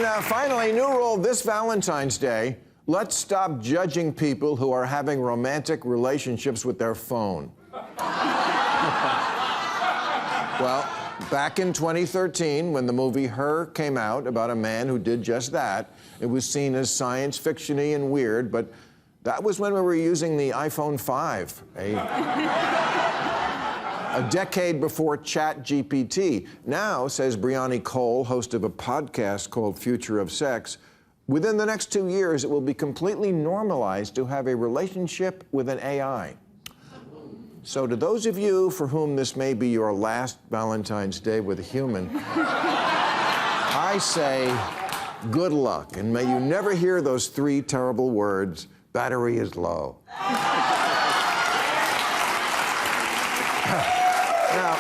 And finally, new rule this Valentine's Day. Let's stop judging people who are having romantic relationships with their phone. Well, back in 2013, when the movie Her came out about a man who did just that, it was seen as science fiction-y and weird, but that was when we were using the iPhone 5, a decade before ChatGPT. Now, says Brianni Cole, host of a podcast called Future of Sex, within the next 2 years, it will be completely normalized to have a relationship with an AI. So to those of you for whom this may be your last Valentine's Day with a human, I say good luck, and may you never hear those 3 terrible words, battery is low. Now,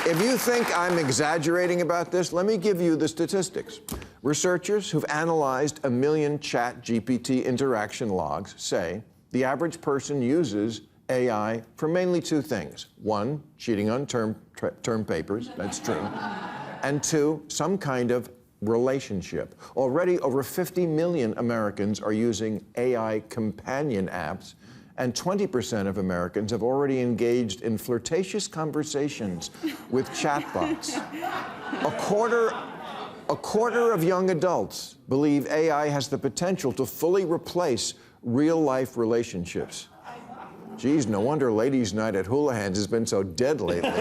if you think I'm exaggerating about this, let me give you the statistics. Researchers who've analyzed 1 million ChatGPT interaction logs say the average person uses AI for mainly 2 things. 1, cheating on term papers, that's true. And 2, some kind of relationship. Already over 50 million Americans are using AI companion apps, and 20% of Americans have already engaged in flirtatious conversations with chatbots. A quarter of young adults believe AI has the potential to fully replace real-life relationships. Geez, no wonder ladies' night at Houlihan's has been so dead lately.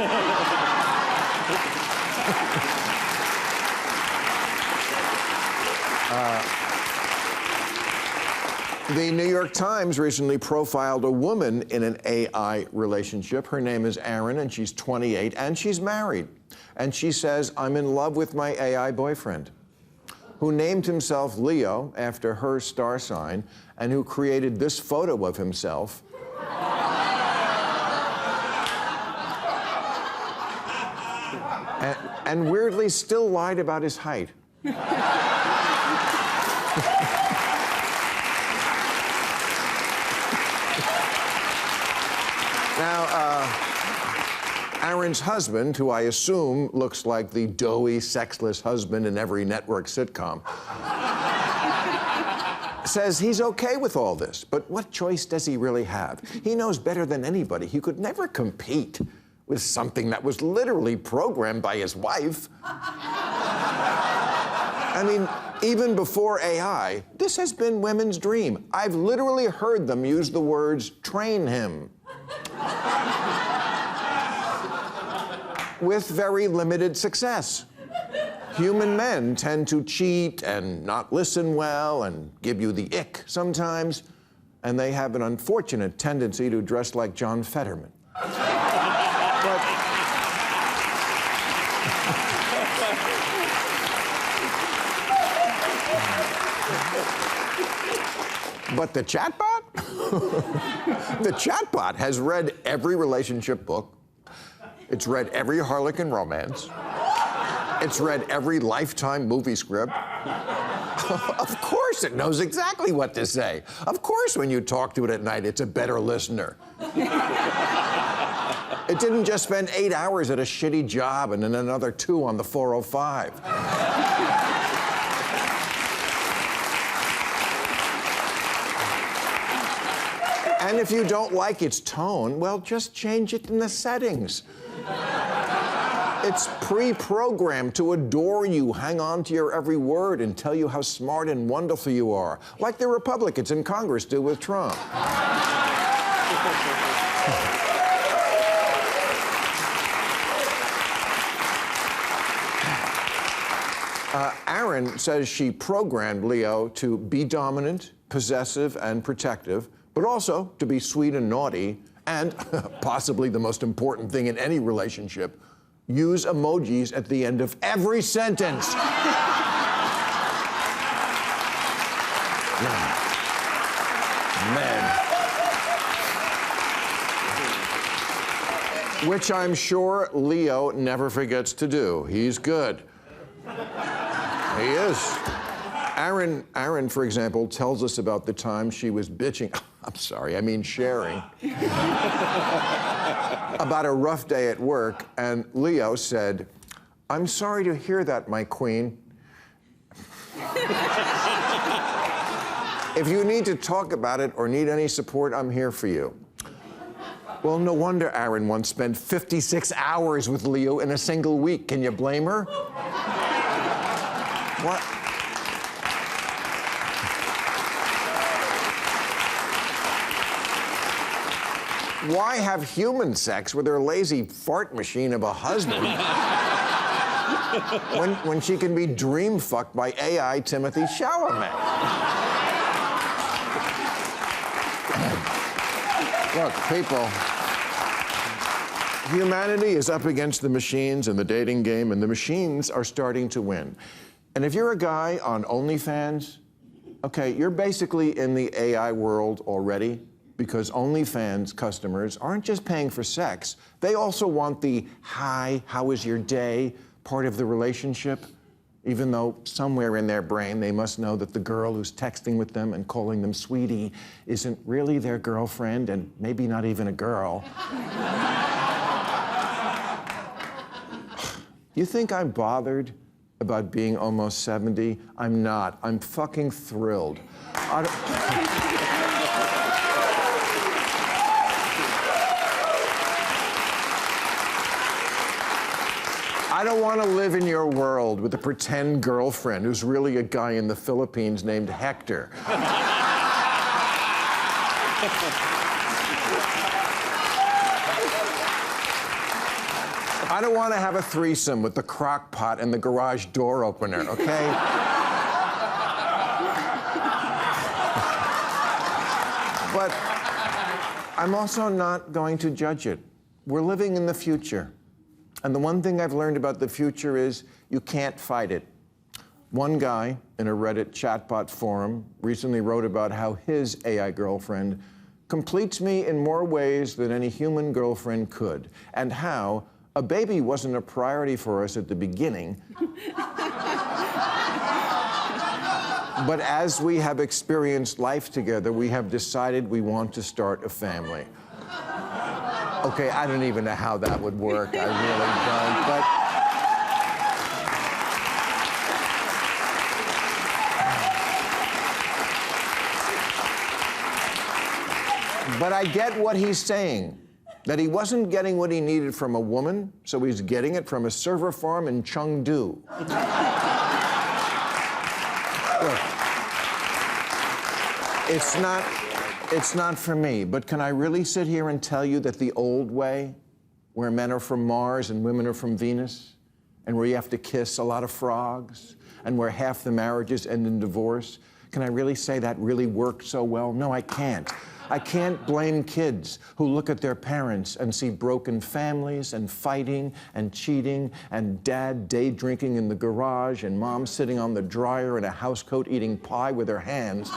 The New York Times recently profiled a woman in an AI relationship. Her name is Erin, and she's 28, and she's married. And she says, I'm in love with my AI boyfriend, who named himself Leo after her star sign, and who created this photo of himself. and weirdly still lied about his height. Now, Aaron's husband, who I assume looks like the doughy, sexless husband in every network sitcom, says he's okay with all this, but what choice does he really have? He knows better than anybody. He could never compete with something that was literally programmed by his wife. I mean, even before AI, this has been women's dream. I've literally heard them use the words, train him. With very limited success. Human men tend to cheat and not listen well and give you the ick sometimes, and they have an unfortunate tendency to dress like John Fetterman. But the chatbot? The chatbot has read every relationship book. It's read every Harlequin romance. It's read every Lifetime movie script. Of course it knows exactly what to say. Of course when you talk to it at night, it's a better listener. It didn't just spend 8 hours at a shitty job and then another 2 on the 405. And if you don't like its tone, well, just change it in the settings. It's pre-programmed to adore you, hang on to your every word, and tell you how smart and wonderful you are, like the Republicans in Congress do with Trump. Aaron says she programmed Leo to be dominant, possessive, and protective, but also to be sweet and naughty, and possibly the most important thing in any relationship, use emojis at the end of every sentence. Man. Which I'm sure Leo never forgets to do. He's good. He is. Aaron, for example, tells us about the time she was bitching, sharing, about a rough day at work, and Leo said, I'm sorry to hear that, my queen. If you need to talk about it or need any support, I'm here for you. Well, no wonder Aaron once spent 56 hours with Leo in a single week. Can you blame her? What? Why have human sex with her lazy fart machine of a husband when she can be dream fucked by AI Timothy Chalamet? Look, people, humanity is up against the machines in the dating game, and the machines are starting to win. And if you're a guy on OnlyFans, okay, you're basically in the AI world already, because OnlyFans customers aren't just paying for sex, they also want the hi, how was your day part of the relationship, even though somewhere in their brain they must know that the girl who's texting with them and calling them sweetie isn't really their girlfriend and maybe not even a girl. You think I'm bothered about being almost 70? I'm not. I'm fucking thrilled. I don't want to live in your world with a pretend girlfriend who's really a guy in the Philippines named Hector. I don't want to have a threesome with the crock pot and the garage door opener, okay? But I'm also not going to judge it. We're living in the future. And the one thing I've learned about the future is you can't fight it. One guy in a Reddit chatbot forum recently wrote about how his AI girlfriend completes me in more ways than any human girlfriend could, and how a baby wasn't a priority for us at the beginning. But as we have experienced life together, we have decided we want to start a family. Okay, I don't even know how that would work. I really don't, but I get what he's saying, that he wasn't getting what he needed from a woman, so he's getting it from a server farm in Chengdu. Look, it's not for me, but can I really sit here and tell you that the old way, where men are from Mars and women are from Venus, and where you have to kiss a lot of frogs, and where half the marriages end in divorce, can I really say that really worked so well? No, I can't. I can't blame kids who look at their parents and see broken families and fighting and cheating and dad day drinking in the garage and mom sitting on the dryer in a housecoat eating pie with her hands.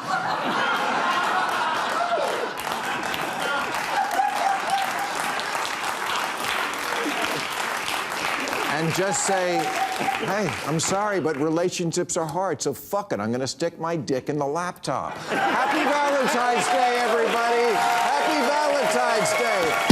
And just say, hey, I'm sorry, but relationships are hard, so fuck it, I'm gonna stick my dick in the laptop. Happy Valentine's Day, everybody! Happy Valentine's Day!